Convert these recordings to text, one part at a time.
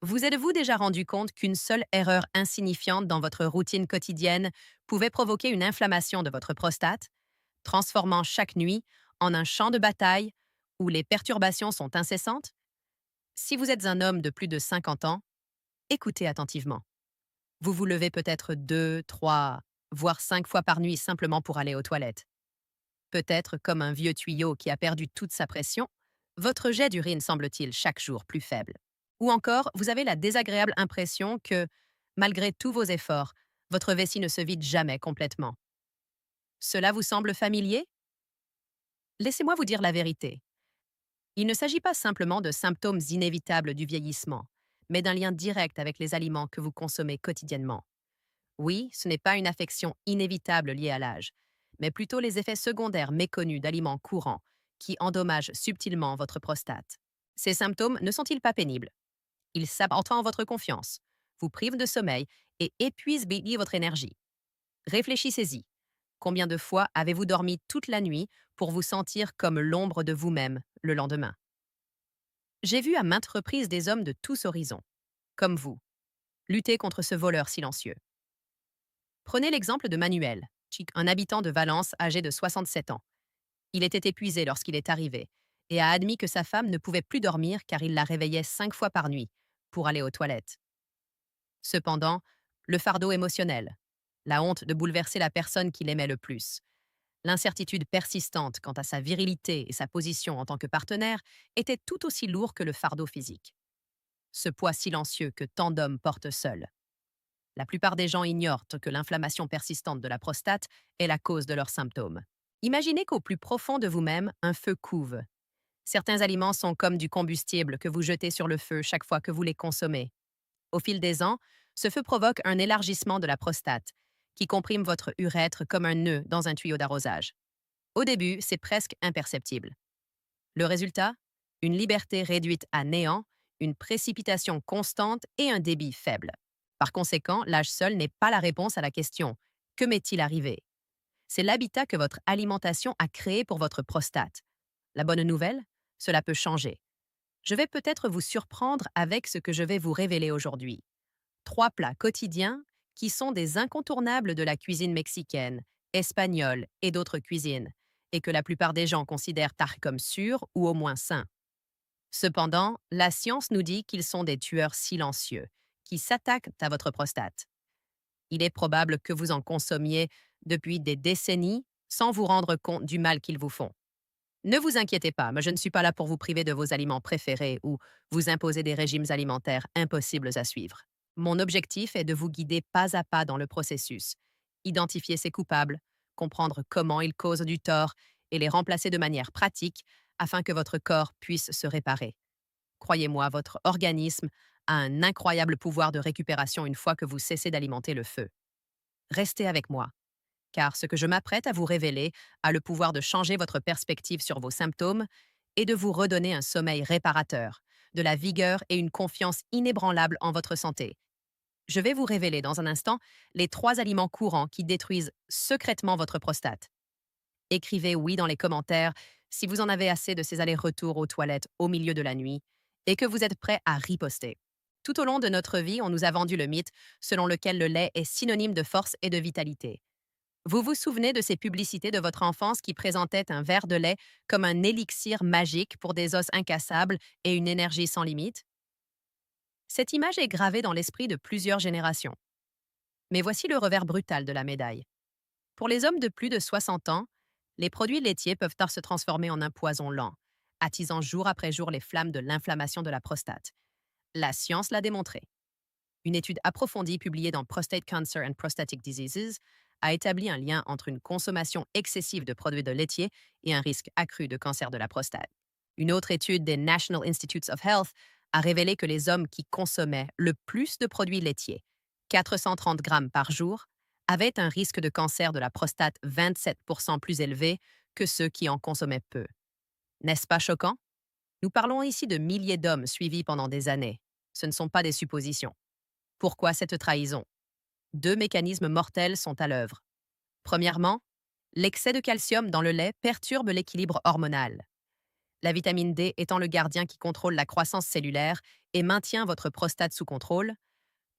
Vous êtes-vous déjà rendu compte qu'une seule erreur insignifiante dans votre routine quotidienne pouvait provoquer une inflammation de votre prostate, transformant chaque nuit en un champ de bataille où les perturbations sont incessantes? Si vous êtes un homme de plus de 50 ans, écoutez attentivement. Vous vous levez peut-être 2, 3, voire 5 fois par nuit simplement pour aller aux toilettes. Peut-être comme un vieux tuyau qui a perdu toute sa pression, votre jet d'urine semble-t-il chaque jour plus faible. Ou encore, vous avez la désagréable impression que, malgré tous vos efforts, votre vessie ne se vide jamais complètement. Cela vous semble familier? Laissez-moi vous dire la vérité. Il ne s'agit pas simplement de symptômes inévitables du vieillissement, mais d'un lien direct avec les aliments que vous consommez quotidiennement. Oui, ce n'est pas une affection inévitable liée à l'âge, mais plutôt les effets secondaires méconnus d'aliments courants qui endommagent subtilement votre prostate. Ces symptômes ne sont-ils pas pénibles? Ils sabotent en votre confiance, vous privent de sommeil et épuisent votre énergie. Réfléchissez-y. Combien de fois avez-vous dormi toute la nuit pour vous sentir comme l'ombre de vous-même le lendemain? J'ai vu à maintes reprises des hommes de tous horizons, comme vous, lutter contre ce voleur silencieux. Prenez l'exemple de Manuel, un habitant de Valence âgé de 67 ans. Il était épuisé lorsqu'il est arrivé et a admis que sa femme ne pouvait plus dormir car il la réveillait 5 fois par nuit pour aller aux toilettes. Cependant, le fardeau émotionnel, la honte de bouleverser la personne qu'il aimait le plus, l'incertitude persistante quant à sa virilité et sa position en tant que partenaire étaient tout aussi lourds que le fardeau physique. Ce poids silencieux que tant d'hommes portent seuls. La plupart des gens ignorent que l'inflammation persistante de la prostate est la cause de leurs symptômes. Imaginez qu'au plus profond de vous-même, un feu couve. Certains aliments sont comme du combustible que vous jetez sur le feu chaque fois que vous les consommez. Au fil des ans, ce feu provoque un élargissement de la prostate, qui comprime votre urètre comme un nœud dans un tuyau d'arrosage. Au début, c'est presque imperceptible. Le résultat? Une liberté réduite à néant, une précipitation constante et un débit faible. Par conséquent, l'âge seul n'est pas la réponse à la question que m'est-il arrivé? C'est l'habitat que votre alimentation a créé pour votre prostate. La bonne nouvelle? Cela peut changer. Je vais peut-être vous surprendre avec ce que je vais vous révéler aujourd'hui. 3 plats quotidiens qui sont des incontournables de la cuisine mexicaine, espagnole et d'autres cuisines, et que la plupart des gens considèrent comme sûrs ou au moins sains. Cependant, la science nous dit qu'ils sont des tueurs silencieux, qui s'attaquent à votre prostate. Il est probable que vous en consommiez depuis des décennies sans vous rendre compte du mal qu'ils vous font. Ne vous inquiétez pas, mais je ne suis pas là pour vous priver de vos aliments préférés ou vous imposer des régimes alimentaires impossibles à suivre. Mon objectif est de vous guider pas à pas dans le processus, identifier ces coupables, comprendre comment ils causent du tort et les remplacer de manière pratique afin que votre corps puisse se réparer. Croyez-moi, votre organisme a un incroyable pouvoir de récupération une fois que vous cessez d'alimenter le feu. Restez avec moi, car ce que je m'apprête à vous révéler a le pouvoir de changer votre perspective sur vos symptômes et de vous redonner un sommeil réparateur, de la vigueur et une confiance inébranlable en votre santé. Je vais vous révéler dans un instant les 3 aliments courants qui détruisent secrètement votre prostate. Écrivez oui dans les commentaires si vous en avez assez de ces allers-retours aux toilettes au milieu de la nuit et que vous êtes prêt à riposter. Tout au long de notre vie, on nous a vendu le mythe selon lequel le lait est synonyme de force et de vitalité. Vous vous souvenez de ces publicités de votre enfance qui présentaient un verre de lait comme un élixir magique pour des os incassables et une énergie sans limite? Cette image est gravée dans l'esprit de plusieurs générations. Mais voici le revers brutal de la médaille. Pour les hommes de plus de 60 ans, les produits laitiers peuvent tard se transformer en un poison lent, attisant jour après jour les flammes de l'inflammation de la prostate. La science l'a démontré. Une étude approfondie publiée dans Prostate Cancer and Prostatic Diseases a établi un lien entre une consommation excessive de produits de laitiers et un risque accru de cancer de la prostate. Une autre étude des National Institutes of Health a révélé que les hommes qui consommaient le plus de produits laitiers, 430 grammes par jour, avaient un risque de cancer de la prostate 27% plus élevé que ceux qui en consommaient peu. N'est-ce pas choquant? Nous parlons ici de milliers d'hommes suivis pendant des années. Ce ne sont pas des suppositions. Pourquoi cette trahison? 2 mécanismes mortels sont à l'œuvre. Premièrement, l'excès de calcium dans le lait perturbe l'équilibre hormonal. La vitamine D étant le gardien qui contrôle la croissance cellulaire et maintient votre prostate sous contrôle,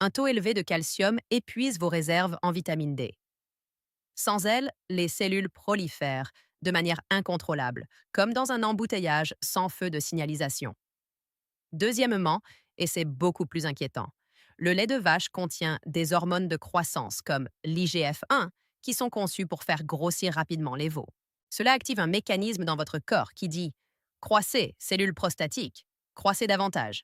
un taux élevé de calcium épuise vos réserves en vitamine D. Sans elle, les cellules prolifèrent de manière incontrôlable, comme dans un embouteillage sans feu de signalisation. Deuxièmement, et c'est beaucoup plus inquiétant, le lait de vache contient des hormones de croissance comme l'IGF-1 qui sont conçues pour faire grossir rapidement les veaux. Cela active un mécanisme dans votre corps qui dit croissez, cellules prostatiques, croissez davantage.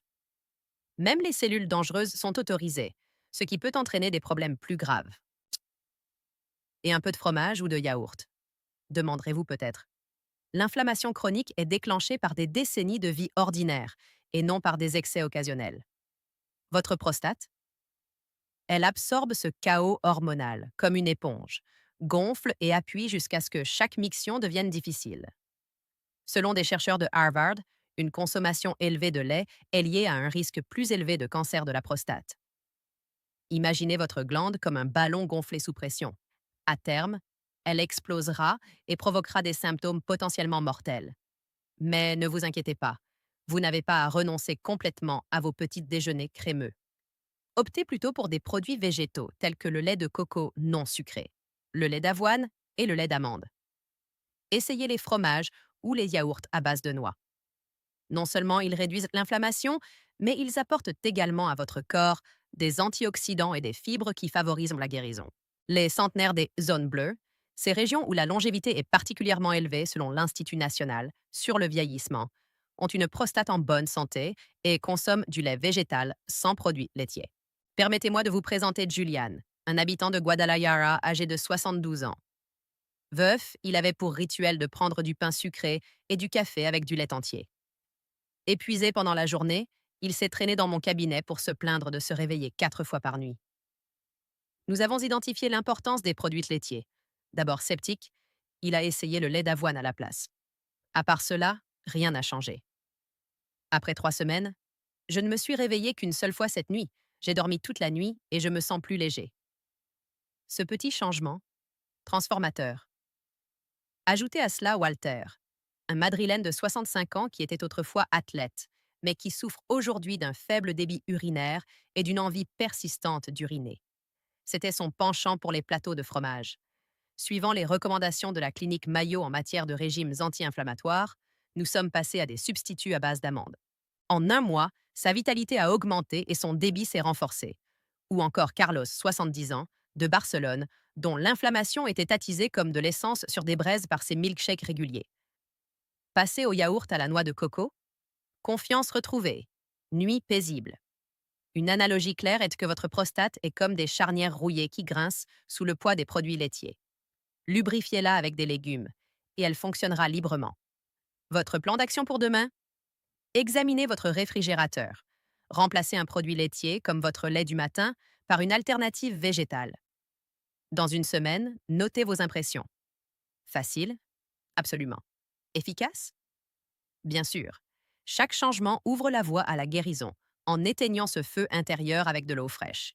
Même les cellules dangereuses sont autorisées, ce qui peut entraîner des problèmes plus graves. Et un peu de fromage ou de yaourt, demanderez-vous peut-être. L'inflammation chronique est déclenchée par des décennies de vie ordinaire et non par des excès occasionnels. Votre prostate, elle absorbe ce chaos hormonal comme une éponge, gonfle et appuie jusqu'à ce que chaque miction devienne difficile. Selon des chercheurs de Harvard, une consommation élevée de lait est liée à un risque plus élevé de cancer de la prostate. Imaginez votre glande comme un ballon gonflé sous pression. À terme, elle explosera et provoquera des symptômes potentiellement mortels. Mais ne vous inquiétez pas, vous n'avez pas à renoncer complètement à vos petits déjeuners crémeux. Optez plutôt pour des produits végétaux tels que le lait de coco non sucré, le lait d'avoine et le lait d'amande. Essayez les fromages ou les yaourts à base de noix. Non seulement ils réduisent l'inflammation, mais ils apportent également à votre corps des antioxydants et des fibres qui favorisent la guérison. Les centenaires des zones bleues, ces régions où la longévité est particulièrement élevée selon l'Institut national sur le vieillissement, ont une prostate en bonne santé et consomment du lait végétal sans produits laitiers. Permettez-moi de vous présenter Julian, un habitant de Guadalajara âgé de 72 ans. Veuf, il avait pour rituel de prendre du pain sucré et du café avec du lait entier. Épuisé pendant la journée, il s'est traîné dans mon cabinet pour se plaindre de se réveiller 4 fois par nuit. Nous avons identifié l'importance des produits laitiers. D'abord sceptique, il a essayé le lait d'avoine à la place. À part cela, rien n'a changé. Après 3 semaines, je ne me suis réveillée qu'une seule fois cette nuit. J'ai dormi toute la nuit et je me sens plus léger. Ce petit changement, transformateur. Ajoutez à cela Walter, un Madrilène de 65 ans qui était autrefois athlète, mais qui souffre aujourd'hui d'un faible débit urinaire et d'une envie persistante d'uriner. C'était son penchant pour les plateaux de fromage. Suivant les recommandations de la clinique Mayo en matière de régimes anti-inflammatoires, nous sommes passés à des substituts à base d'amandes. En un mois, sa vitalité a augmenté et son débit s'est renforcé. Ou encore Carlos, 70 ans, de Barcelone, dont l'inflammation était attisée comme de l'essence sur des braises par ses milkshakes réguliers. Passé au yaourt à la noix de coco, confiance retrouvée, nuit paisible. Une analogie claire est que votre prostate est comme des charnières rouillées qui grincent sous le poids des produits laitiers. Lubrifiez-la avec des légumes, et elle fonctionnera librement. Votre plan d'action pour demain? Examinez votre réfrigérateur. Remplacez un produit laitier, comme votre lait du matin, par une alternative végétale. Dans une semaine, notez vos impressions. Facile? Absolument. Efficace? Bien sûr. Chaque changement ouvre la voie à la guérison, en éteignant ce feu intérieur avec de l'eau fraîche.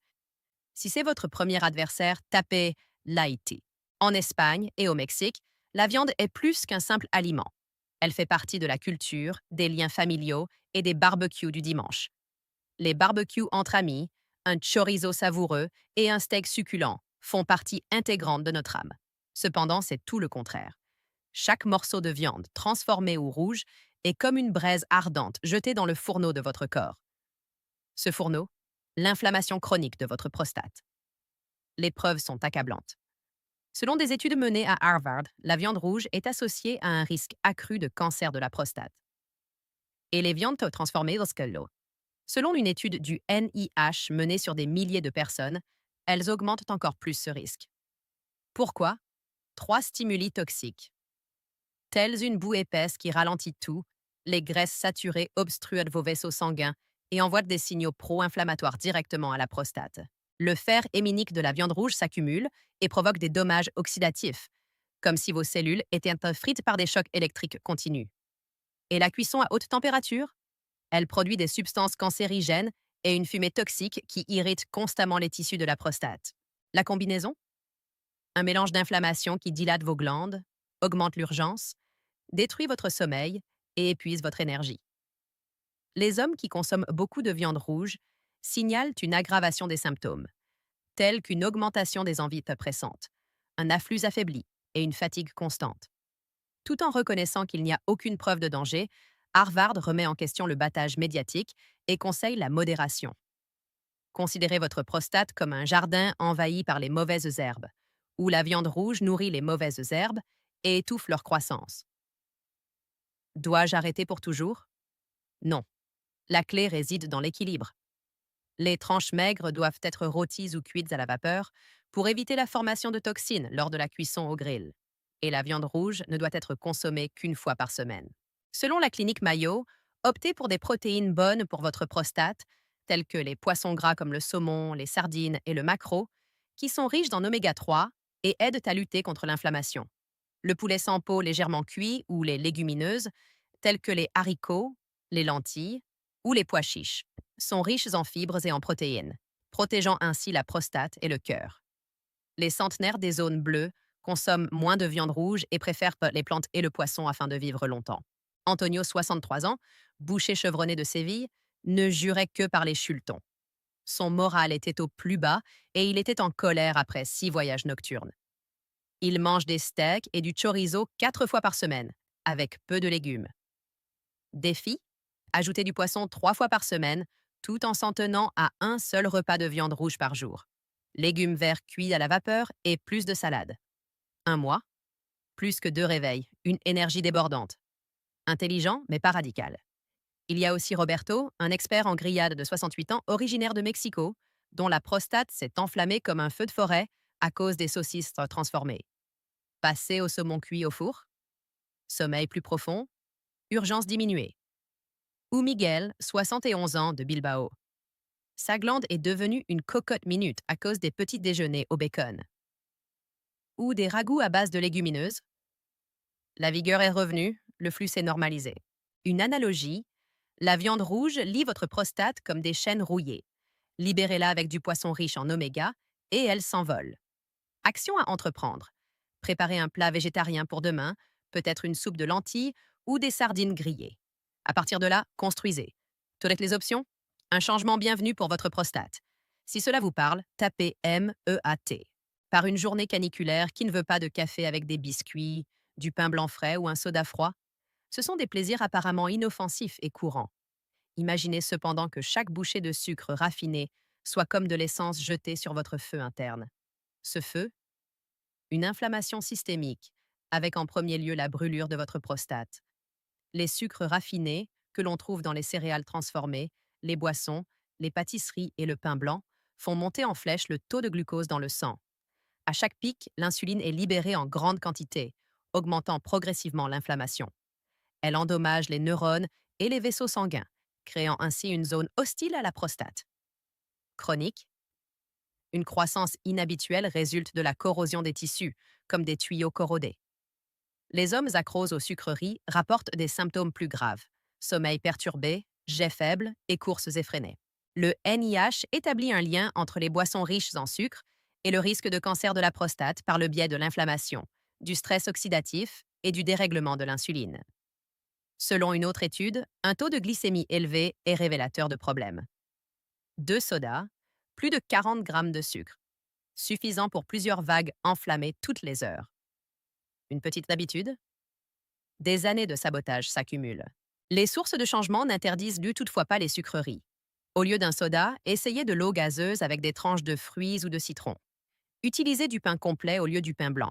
Si c'est votre premier adversaire, tapez l'Haïti. En Espagne et au Mexique, la viande est plus qu'un simple aliment. Elle fait partie de la culture, des liens familiaux et des barbecues du dimanche. Les barbecues entre amis, un chorizo savoureux et un steak succulent font partie intégrante de notre âme. Cependant, c'est tout le contraire. Chaque morceau de viande, transformé ou rouge, est comme une braise ardente jetée dans le fourneau de votre corps. Ce fourneau, l'inflammation chronique de votre prostate. Les preuves sont accablantes. Selon des études menées à Harvard, la viande rouge est associée à un risque accru de cancer de la prostate. Et les viandes transformées dans ce lot. Selon une étude du NIH menée sur des milliers de personnes, elles augmentent encore plus ce risque. Pourquoi? 3 stimuli toxiques. Telles une boue épaisse qui ralentit tout, les graisses saturées obstruent vos vaisseaux sanguins et envoient des signaux pro-inflammatoires directement à la prostate. Le fer héminique de la viande rouge s'accumule et provoque des dommages oxydatifs, comme si vos cellules étaient frites par des chocs électriques continus. Et la cuisson à haute température? Elle produit des substances cancérigènes et une fumée toxique qui irrite constamment les tissus de la prostate. La combinaison? Un mélange d'inflammation qui dilate vos glandes, augmente l'urgence, détruit votre sommeil et épuisent votre énergie. Les hommes qui consomment beaucoup de viande rouge signalent une aggravation des symptômes, tels qu'une augmentation des envies pressantes, un afflux affaibli et une fatigue constante. Tout en reconnaissant qu'il n'y a aucune preuve de danger, Harvard remet en question le battage médiatique et conseille la modération. Considérez votre prostate comme un jardin envahi par les mauvaises herbes, où la viande rouge nourrit les mauvaises herbes et étouffe leur croissance. Dois-je arrêter pour toujours? Non. La clé réside dans l'équilibre. Les tranches maigres doivent être rôties ou cuites à la vapeur pour éviter la formation de toxines lors de la cuisson au grill. Et la viande rouge ne doit être consommée qu'une fois par semaine. Selon la clinique Mayo, optez pour des protéines bonnes pour votre prostate, telles que les poissons gras comme le saumon, les sardines et le maquereau, qui sont riches en oméga 3 et aident à lutter contre l'inflammation. Le poulet sans peau légèrement cuit ou les légumineuses, telles que les haricots, les lentilles ou les pois chiches, sont riches en fibres et en protéines, protégeant ainsi la prostate et le cœur. Les centenaires des zones bleues consomment moins de viande rouge et préfèrent les plantes et le poisson afin de vivre longtemps. Antonio, 63 ans, boucher chevronné de Séville, ne jurait que par les Chultons. Son moral était au plus bas et il était en colère après 6 voyages nocturnes. Il mange des steaks et du chorizo 4 fois par semaine, avec peu de légumes. Défi: ajouter du poisson 3 fois par semaine, tout en s'en tenant à un seul repas de viande rouge par jour. Légumes verts cuits à la vapeur et plus de salade. Un mois, plus que 2 réveils, une énergie débordante. Intelligent, mais pas radical. Il y a aussi Roberto, un expert en grillade de 68 ans, originaire de Mexico, dont la prostate s'est enflammée comme un feu de forêt à cause des saucisses transformées. Passer au saumon cuit au four? Sommeil plus profond? Urgence diminuée. Ou Miguel, 71 ans, de Bilbao. Sa glande est devenue une cocotte minute à cause des petits déjeuners au bacon. Ou des ragoûts à base de légumineuses? La vigueur est revenue, le flux s'est normalisé. Une analogie: la viande rouge lie votre prostate comme des chaînes rouillées. Libérez-la avec du poisson riche en oméga et elle s'envole. Action à entreprendre: préparez un plat végétarien pour demain, peut-être une soupe de lentilles ou des sardines grillées. À partir de là, construisez. Toutes les options? Un changement bienvenu pour votre prostate. Si cela vous parle, tapez MEAT. Par une journée caniculaire, qui ne veut pas de café avec des biscuits, du pain blanc frais ou un soda froid? Ce sont des plaisirs apparemment inoffensifs et courants. Imaginez cependant que chaque bouchée de sucre raffiné soit comme de l'essence jetée sur votre feu interne. Ce feu? Une inflammation systémique, avec en premier lieu la brûlure de votre prostate. Les sucres raffinés, que l'on trouve dans les céréales transformées, les boissons, les pâtisseries et le pain blanc, font monter en flèche le taux de glucose dans le sang. À chaque pic, l'insuline est libérée en grande quantité, augmentant progressivement l'inflammation. Elle endommage les neurones et les vaisseaux sanguins, créant ainsi une zone hostile à la prostate. Chronique: une croissance inhabituelle résulte de la corrosion des tissus, comme des tuyaux corrodés. Les hommes accros aux sucreries rapportent des symptômes plus graves: sommeil perturbé, jet faible et courses effrénées. Le NIH établit un lien entre les boissons riches en sucre et le risque de cancer de la prostate par le biais de l'inflammation, du stress oxydatif et du dérèglement de l'insuline. Selon une autre étude, un taux de glycémie élevé est révélateur de problèmes. 2 sodas, plus de 40 grammes de sucre, suffisant pour plusieurs vagues enflammées toutes les heures. Une petite habitude? Des années de sabotage s'accumulent. Les sources de changement n'interdisent toutefois pas les sucreries. Au lieu d'un soda, essayez de l'eau gazeuse avec des tranches de fruits ou de citron. Utilisez du pain complet au lieu du pain blanc.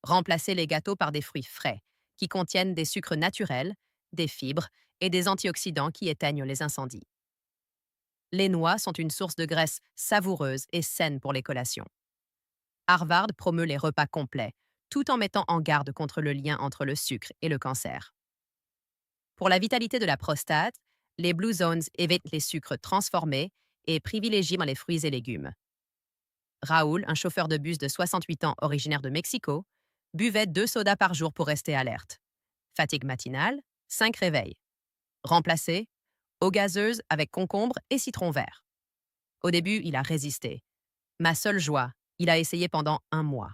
Remplacez les gâteaux par des fruits frais, qui contiennent des sucres naturels, des fibres et des antioxydants qui éteignent les incendies. Les noix sont une source de graisse savoureuse et saine pour les collations. Harvard promeut les repas complets, tout en mettant en garde contre le lien entre le sucre et le cancer. Pour la vitalité de la prostate, les Blue Zones évitent les sucres transformés et privilégient les fruits et légumes. Raoul, un chauffeur de bus de 68 ans originaire de Mexico, buvait 2 sodas par jour pour rester alerte. Fatigue matinale, 5 réveils. Remplacé: eau gazeuse avec concombre et citron vert. Au début, il a résisté. Ma seule joie, il a essayé pendant 1 mois.